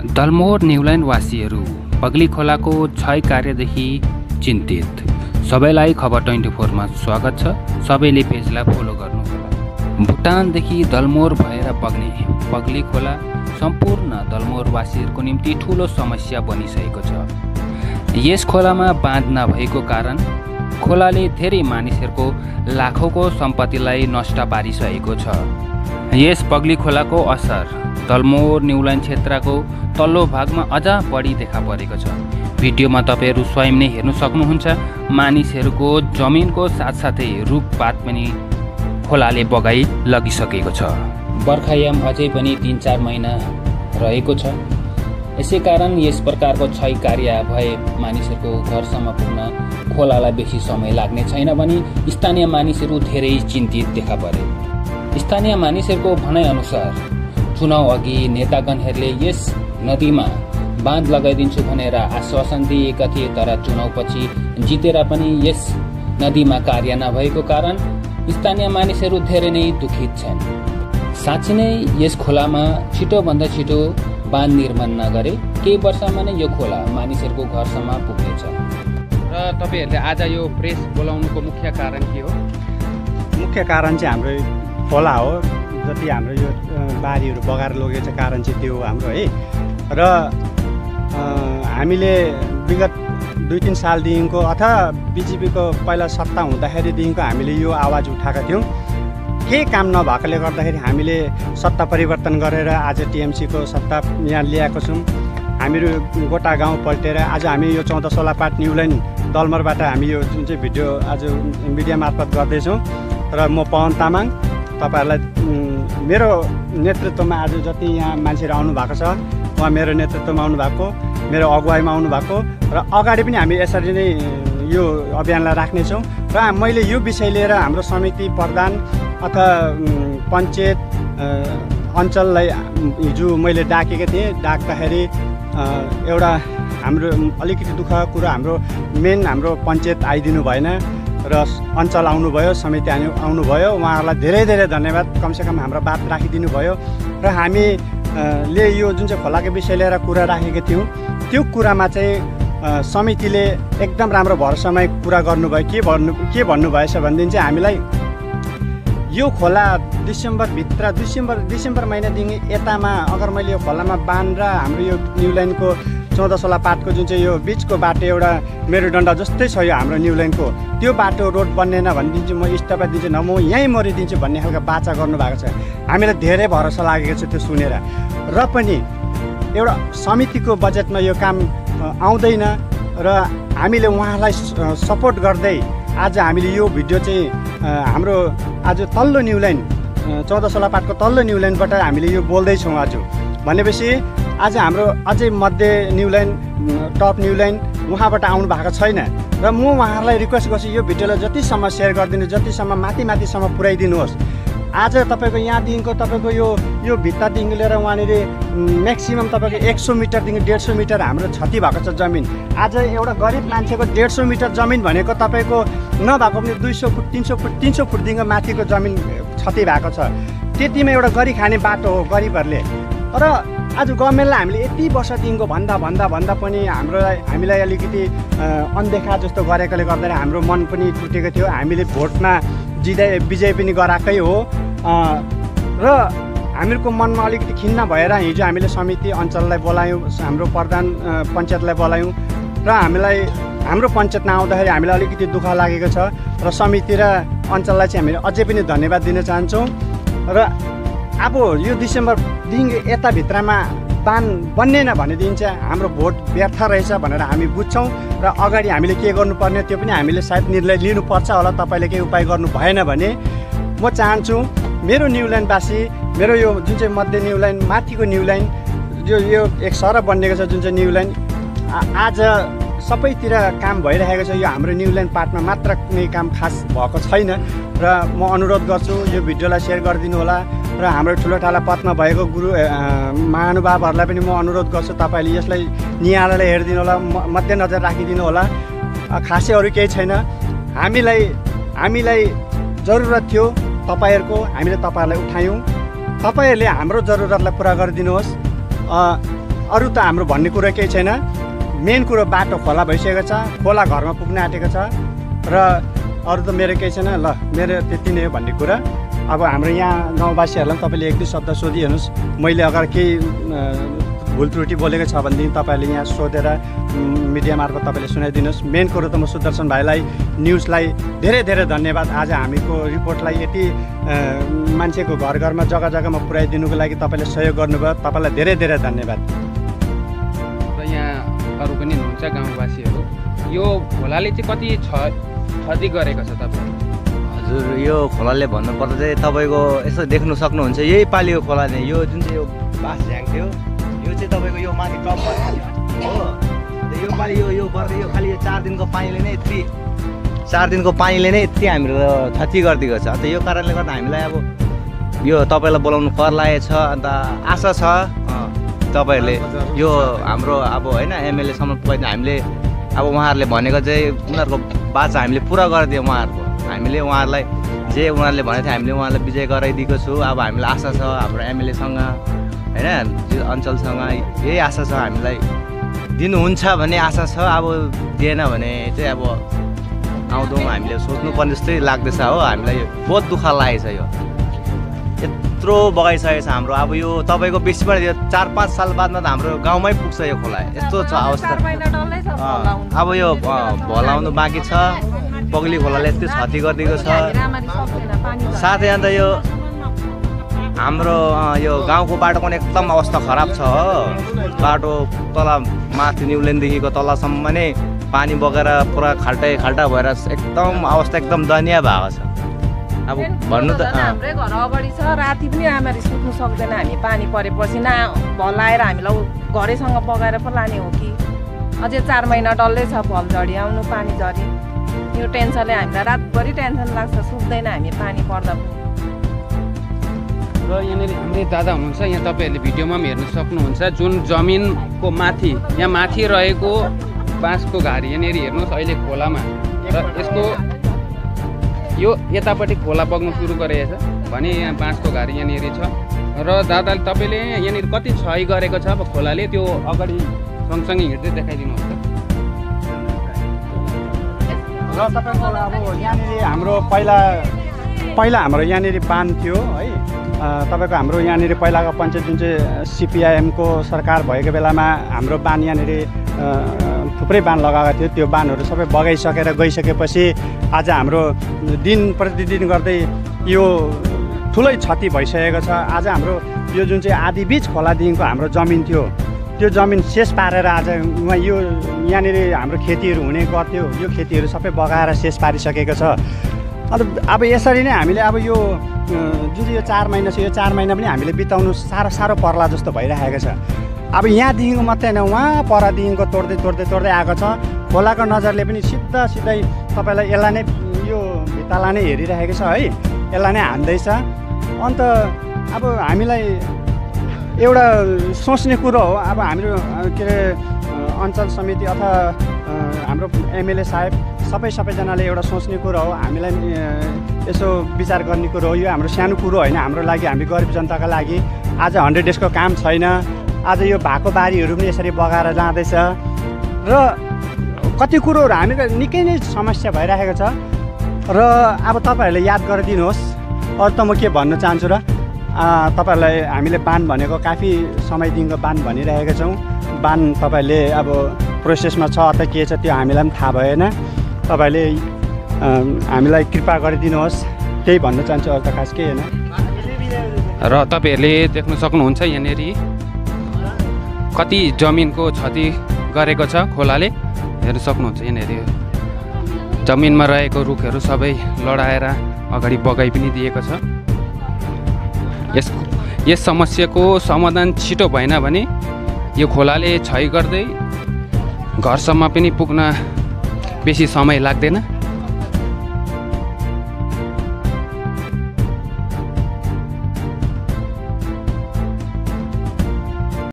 दलमोहर न्युल्यान्ड वासीहरू पगली खोलाको क्षय कार्यदेखि चिन्तित। सबैलाई खबर 24 मा स्वागत छ। सबैले पेजलाई फलो गर्नुहोला। भुटानदेखि दलमोहर भएर बग्ने पगली खोला सम्पूर्ण दलमोहर वासीहरूको निम्ति ठूलो समस्या बनिसकेको छ। यस खोलामा बाँध नभएको कारण खोलाले धेरै मानिसहरूको लाखौंको सम्पत्तिलाई नष्ट पारिसकेको छ। यस पगली खोलाको असर दलमोहर न्युल्यान्ड क्षेत्रको तल्लो भागमा अझ बढी देखा परेको छ। भिडियोमा तपाईहरू स्वयं नै हेर्न सक्नुहुन्छ। मानिसहरूको जमिनको साथसाथै रुखपात पनि खोलाले बगाई लगिसकेको छ। बर्खायाम अझै पनि 3-4 महिना रहेको छ। यसै कारण यस प्रकारको क्षय कार्य भए मानिसहरूको घरसम्म पुग्न खोलालाई बेसी समय लाग्ने छैन भनी स्थानीय मानिसहरू धेरै चिन्तित देखा परे। स्थानीय मानिसहरूको भनाइअनुसार चुनाव अघि नेतागणहरूले यस नदीमा बाँध लगाइदिन्छु भनेर आश्वासन दिएका थिए, तर चुनावपछि जितेर पनि यस नदीमा कार्य नभएको कारण स्थानीय मानिसहरू धेरै नै दुखित छन्। साँच्चै नै यस खोलामा छिटोभन्दा छिटो बाँध निर्माण नगरे केही वर्षमा नै यो खोला मानिसहरूको घरसम्म पुग्नेछ। र तपाईहरूले आज यो प्रेस बोलाउनुको मुख्य कारण के हो? मुख्य कारण चाहिँ हाम्रो खोला हो। जति हाम्रो यो बारीहरू बगाएर लगेको छ कारण चाहिँ त्यो हो हाम्रो है। र हामीले विगत 2-3 सालदेखिको अथवा बिजेपीको पहिला सत्ता हुँदाखेरिदेखिको हामीले यो आवाज उठाएका थियौँ। केही काम नभएकोले गर्दाखेरि हामीले सत्ता परिवर्तन गरेर आज टिएमसीको सत्ता यहाँ ल्याएको छौँ। हामीहरू गोटा गाउँ पल्टेर आज हामी यो 14-16 पाट न्युल्यान्ड दलमोहरबाट हामी यो जुन चाहिँ भिडियो आज मिडिया मार्फत गर्दैछौँ। र म पवन तामाङ, तपाईँहरूलाई मेरो नेतृत्वमा आज जति यहाँ मान्छेहरू आउनु भएको छ उहाँ मेरो नेतृत्वमा आउनुभएको, मेरो अगुवाईमा आउनुभएको र अगाडि पनि हामी यसरी नै यो अभियानलाई राख्नेछौँ। र मैले यो विषय लिएर हाम्रो समिति प्रधान अथवा पञ्चायत अञ्चललाई हिजो मैले डाकेको थिएँ। डाक्दाखेरि एउटा हाम्रो अलिकति दुःख कुरा हाम्रो हाम्रो पञ्चायत आइदिनु भएन र अञ्चल आउनुभयो, समिति आउनुभयो। उहाँहरूलाई धेरै धेरै धन्यवाद। कमसेकम हाम्रो बात राखिदिनु भयो र हामीले यो जुन चाहिँ खोलाको विषय लिएर कुरा राखेको थियौँ त्यो कुरामा चाहिँ समितिले एकदम राम्रो भरोसामै कुरा गर्नुभयो। के भन्नुभएछ भनेदेखि चाहिँ हामीलाई यो खोला डिसेम्बर महिनादेखि यतामा अगर मैले यो खोलामा बाँध र हाम्रो यो न्युल्यान्डको 14-16 पाटको जुन चाहिँ यो बिचको बाटो एउटा मेरुदण्ड जस्तै छ यो हाम्रो न्युल्यान्डको, त्यो बाटो रोड बन्नेन भनेदेखि चाहिँ म इस्टपा दिन्छु न, म यहीँ मरिदिन्छु भन्ने खालको बाचा गर्नुभएको छ। हामीलाई धेरै भरोसा लागेको छ त्यो सुनेर। र पनि एउटा समितिको बजेटमा यो काम आउँदैन र हामीले उहाँलाई सपोर्ट गर्दै आज हामीले यो भिडियो चाहिँ हाम्रो आज तल्लो न्युल्यान्ड 14-16 पाटको तल्लो न्युल्यान्डबाट हामीले यो बोल्दैछौँ। आज भनेपछि आज हाम्रो अझै मध्य न्युल्यान्ड टप न्युल्यान्ड उहाँबाट आउनु भएको छैन र म उहाँहरूलाई रिक्वेस्ट गर्छु यो भिडियोलाई जतिसम्म सेयर गरिदिनु, जतिसम्म माथिसम्म पुर्याइदिनुहोस्। आज तपाईँको यहाँदेखिको तपाईँको यो भित्तादेखि लिएर वहाँनिर म्याक्सिमम् तपाईँको 100 मिटरदेखि 150 मिटर हाम्रो क्षति भएको छ जमिन। आज एउटा गरिब मान्छेको 150 मिटर जमिन भनेको तपाईँको नभएको पनि 200 फुट 300 फुटदेखि माथिको जमिन क्षति भएको छ। त्यतिमा एउटा गरी खाने बाटो हो गरिबहरूले। र आज गभर्मेन्टलाई हामीले यति वर्षदेखिको भन्दा पनि हामीलाई अलिकति अनदेखा जस्तो गरेकोले गर्दा हाम्रो मन पनि टुटेको थियो। हामीले भोटमा विजय पनि गराएकै हो र हामीहरूको मनमा अलिकति खिन्न भएर हिजो हामीले समिति अञ्चललाई बोलायौँ, हाम्रो प्रधान पञ्चायतलाई बोलायौँ र हाम्रो पञ्चायत नआउँदाखेरि हामीलाई अलिकति दुःख लागेको छ। र समिति र अञ्चललाई चाहिँ हामीले अझै पनि धन्यवाद दिन चाहन्छौँ। र अब यो डिसेम्बरदेखि यताभित्रमा बाँध बन्नेन भनेदेखि चाहिँ हाम्रो भोट व्यर्थ रहेछ भनेर हामी बुझ्छौँ र अगाडि हामीले के गर्नुपर्ने त्यो पनि हामीले सायद निर्णय लिनुपर्छ होला। तपाईँले केही उपाय गर्नु भएन भने म चाहन्छु मेरो न्युल्यान्डवासी, मेरो यो जुन चाहिँ मध्य न्युल्यान्ड माथिको न्युल्यान्ड यो एक सरह बनिएको छ जुन चाहिँ न्युल्यान्ड आज सबैतिर काम भइरहेको छ। यो हाम्रो न्युल्यान्ड पार्टमा मात्र कुनै काम खास भएको छैन र म अनुरोध गर्छु यो भिडियोलाई सेयर गरिदिनु होला। र हाम्रो ठुलोठाला पदमा भएको गुरु महानुभावहरूलाई पनि म अनुरोध गर्छु तपाईँले यसलाई निहालेर हेरिदिनु होला, मध्यनजर राखिदिनु होला। खासै अरू केही छैन। हामीलाई जरुरत थियो तपाईँहरूको, हामीले तपाईँहरूलाई उठायौँ। तपाईँहरूले हाम्रो जरुरतलाई पुरा गरिदिनुहोस्। अरू त हाम्रो भन्ने कुरो केही छैन। मेन कुरो बाटो खोला भइसकेको छ, खोला घरमा पुग्न आँटेको छ र अरू त मेरो केही छैन। ल मेरो त्यति नै हो भन्ने कुरा। अब हाम्रो यहाँ गाउँवासीहरूलाई पनि तपाईँले 1-2 शब्द सोधिहेर्नुहोस्। मैले अगर केही भुल त्रुटि बोलेको छ भनेदेखि तपाईँहरूले यहाँ सोधेर मिडिया मार्फत तपाईँले सुनाइदिनुहोस्। मेन कुरो त म सुदर्शन भाइलाई, न्युजलाई धेरै धेरै धन्यवाद। आज हामीको रिपोर्टलाई यति मान्छेको घर घरमा जग्गा जग्गामा पुर्याइदिनुको लागि तपाईँले सहयोग गर्नुभयो, तपाईँलाई धेरै धेरै धन्यवाद। र यहाँ अरू पनि हुनुहुन्छ गाउँवासीहरू, यो खोलाले चाहिँ कति क्षति गरेको छ तपाईँहरू? हजुर, यो खोलाले भन्नुपर्दा चाहिँ तपाईँको यसो देख्नु सक्नुहुन्छ, यही पालिको खोला नै यो जुन चाहिँ यो बास झ्याङ थियो, यो चाहिँ तपाईँको यो माथि टप हो। यो पालि यो बर्खा यो खालि यो 4 दिनको पानीले नै यति हाम्रो क्षति गरिदिएको छ। अन्त यो कारणले गर्दा हामीलाई अब यो तपाईँलाई बोलाउनु कर लागेको छ। अन्त आशा छ तपाईँहरूले यो हाम्रो अब होइन एमएलएसम्म पुऱ्याइदिनु। हामीले अब उहाँहरूले भनेको चाहिँ उनीहरूको बाचा हामीले पुरा गरिदियो उहाँहरूको। हामीले उहाँहरूलाई जे उनीहरूले भनेको थियो हामीले उहाँलाई विजय गराइदिएको छु। अब हामीलाई आशा छ हाम्रो एमएलएसँग होइन अञ्चलसँग यही आशा छ, हामीलाई दिनुहुन्छ भन्ने आशा छ। अब दिएन भने चाहिँ अब आउँदो हामीले सोच्नुपर्ने जस्तै लाग्दैछ हो। हामीलाई बहुत दुःख लागेको छ, यो यत्रो बगाइसकेको छ हाम्रो। अब यो तपाईँको बेसीबाट यो 4-5 साल बादमा त हाम्रो गाउँमै पुग्छ यो खोला, यस्तो छ अवस्था। अब यो भलाउनु बाँकी छ, पग्ली खोलाले यस्तो क्षति गरिदिएको छ। साथै अन्त यो हाम्रो यो गाउँको बाटो पनि एकदम अवस्था खराब छ हो। बाटो तल माथि न्युल्यान्डदेखिको तलसम्म नै पानी बगेर पुरा खाल्टा भएर एकदम अवस्था एकदम दयनीय भएको छ। अब भन्नु त हाम्रै घर अगाडि छ, राति पनि राम्ररी सुत्नु सक्दैन हामी। पानी परेपछि न भलाएर हामीलाई घरैसँग बगाएर पो लाने हो कि अझै 4 महिना डल्लै छ भल झरी आउनु, पानी झरी। यो टेन्सनले हामीलाई रातभरि टेन्सन लाग्छ, सुत्दैन हामी पानी पर्दा पनि। र यहाँनिर हाम्रै दादा हुनुहुन्छ, यहाँ तपाईँहरूले भिडियोमा पनि हेर्न सक्नुहुन्छ। जुन जमिनको माथि यहाँ माथि रहेको बाँसको घारी यहाँनिर हेर्नुहोस् अहिले खोलामा, र यसको यो यतापट्टि खोला बग्नु सुरु गरेको छ भने यहाँ बाँसको घारी यहाँनिर छ। र दादा तपाईँले यहाँनिर कति क्षय गरेको छ अब खोलाले, त्यो अगाडि सँगसँगै हिँड्दै देखाइदिनुहोस् त। र तपाईँको अब यहाँनिर हाम्रो पहिला हाम्रो यहाँनिर बाँध थियो है। तपाईँको हाम्रो यहाँनिर पहिलाको पञ्चायत जुन चाहिँ सिपिआइएमको सरकार भएको बेलामा हाम्रो बाँध यहाँनिर थुप्रै बाँध लगाएको थियो। त्यो बाँधहरू सबै बगाइसकेर गइसकेपछि आज हाम्रो दिन प्रतिदिन गर्दै यो ठुलै क्षति भइसकेको छ। आज हाम्रो यो जुन चाहिँ आधी बिच खोलादेखिको हाम्रो जमिन थियो, त्यो जमिन शेष पारेर आज यो यहाँनिर हाम्रो खेतीहरू हुने गर्थ्यो, यो खेतीहरू सबै बगाएर शेष पारिसकेको छ। अन्त अब यसरी नै हामीले अब यो जुन चाहिँ यो 4 महिना छ, यो 4 महिना पनि हामीले बिताउनु साह्रो पर्ला जस्तो भइरहेको छ। अब यहाँदेखिको मात्रै होइन, उहाँ परदेखिको तोड्दै आएको छ। खोलाको नजरले पनि सिधै तपाईँलाई यसलाई नै यो भित्तालाई नै हेरिरहेको छ है, यसलाई नै हान्दैछ। अन्त अब हामीलाई एउटा सोच्ने कुरो हो, अब हाम्रो के अरे अञ्चल समिति अथवा हाम्रो एमएलए साहेब सबैजनाले एउटा सोच्ने कुरो हो, हामीलाई यसो विचार गर्ने कुरो हो। यो हाम्रो सानो कुरो होइन, हाम्रो लागि, हामी गरिब जनताको लागि आज 100 डेजको काम छैन। आज यो भएको बारीहरू पनि यसरी बगाएर जाँदैछ र कति कुरोहरू हामीको निकै नै समस्या भइरहेको छ। र अब तपाईँहरूले याद गरिदिनुहोस्। अरू त म के भन्न चाहन्छु र तपाईँहरूलाई हामीले बाँध भनेको काफी समयदेखिको बाँध भनिरहेका छौँ। बाँध तपाईँहरूले अब प्रोसेसमा छ अथवा के छ त्यो हामीलाई पनि थाहा भएन। तपाईँहरूले हामीलाई कृपा गरिदिनुहोस्, त्यही भन्न चाहन्छु, अरू त खास केही होइन। र तपाईँहरूले देख्न सक्नुहुन्छ यहाँनिर कति जमिनको क्षति गरेको छ खोलाले, हेर्न सक्नुहुन्छ। यहाँनिर जमिनमा रहेको रुखहरू सबै लडाएर अगाडि बगाइ पनि दिएको छ। यस समस्याको समाधान छिटो भएन भने यो खोलाले क्षय गर्दै घरसम्म पनि पुग्न बेसी समय लाग्दैन।